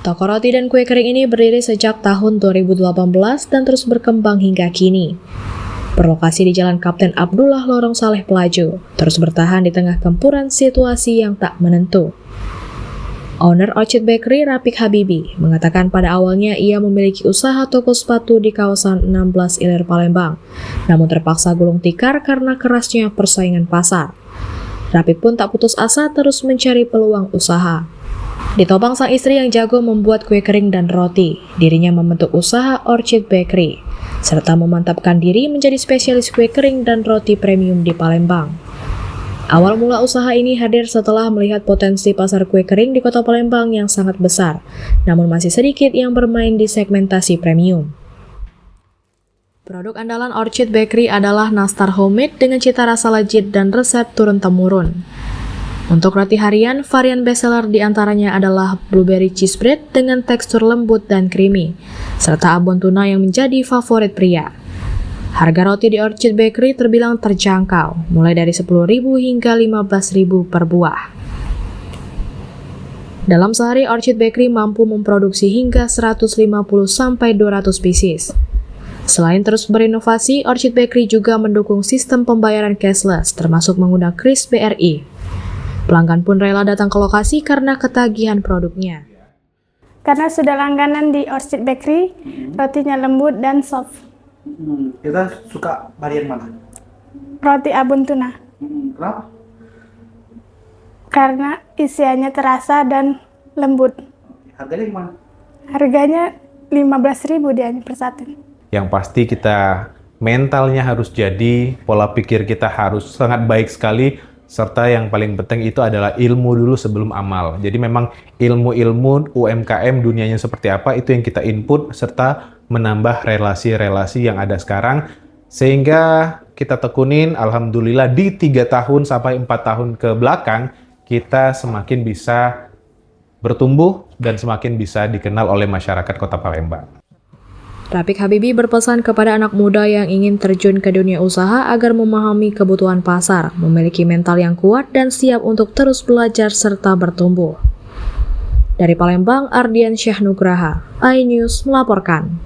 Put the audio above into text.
Toko roti dan kue kering ini berdiri sejak tahun 2018 dan terus berkembang hingga kini. Berlokasi di Jalan Kapten Abdullah Lorong Saleh Pelaju, terus bertahan di tengah gempuran situasi yang tak menentu. Owner Orchid Bakery, Rapik Habibi, mengatakan pada awalnya ia memiliki usaha toko sepatu di kawasan 16 Ilir Palembang, namun terpaksa gulung tikar karena kerasnya persaingan pasar. Rapik pun tak putus asa terus mencari peluang usaha. Ditopang sang istri yang jago membuat kue kering dan roti, dirinya membentuk usaha Orchid Bakery, serta memantapkan diri menjadi spesialis kue kering dan roti premium di Palembang. Awal mula usaha ini hadir setelah melihat potensi pasar kue kering di kota Palembang yang sangat besar, namun masih sedikit yang bermain di segmentasi premium. Produk andalan Orchid Bakery adalah nastar homemade dengan cita rasa legit dan resep turun-temurun. Untuk roti harian, varian bestseller diantaranya adalah blueberry cheese bread dengan tekstur lembut dan creamy, serta abon tuna yang menjadi favorit pria. Harga roti di Orchid Bakery terbilang terjangkau, mulai dari 10.000 hingga 15.000 per buah. Dalam sehari, Orchid Bakery mampu memproduksi hingga 150-200 pieces. Selain terus berinovasi, Orchid Bakery juga mendukung sistem pembayaran cashless, termasuk menggunakan kris BRI. Pelanggan pun rela datang ke lokasi karena ketagihan produknya. Karena sudah langganan di Orchid Bakery, rotinya lembut dan soft. Kita suka varian mana? Roti abon tuna. Kenapa? Karena isiannya terasa dan lembut. Harganya gimana? Harganya 15.000 dia per satu. Yang pasti kita mentalnya harus jadi, pola pikir kita harus sangat baik sekali, serta yang paling penting itu adalah ilmu dulu sebelum amal. Jadi memang ilmu-ilmu UMKM dunianya seperti apa itu yang kita input, serta menambah relasi-relasi yang ada sekarang, sehingga kita tekunin, alhamdulillah di 3 tahun sampai 4 tahun ke belakang, kita semakin bisa bertumbuh dan semakin bisa dikenal oleh masyarakat Kota Palembang. Rapik Habibi berpesan kepada anak muda yang ingin terjun ke dunia usaha agar memahami kebutuhan pasar, memiliki mental yang kuat dan siap untuk terus belajar serta bertumbuh. Dari Palembang, Ardian Syah Nugraha, iNews melaporkan.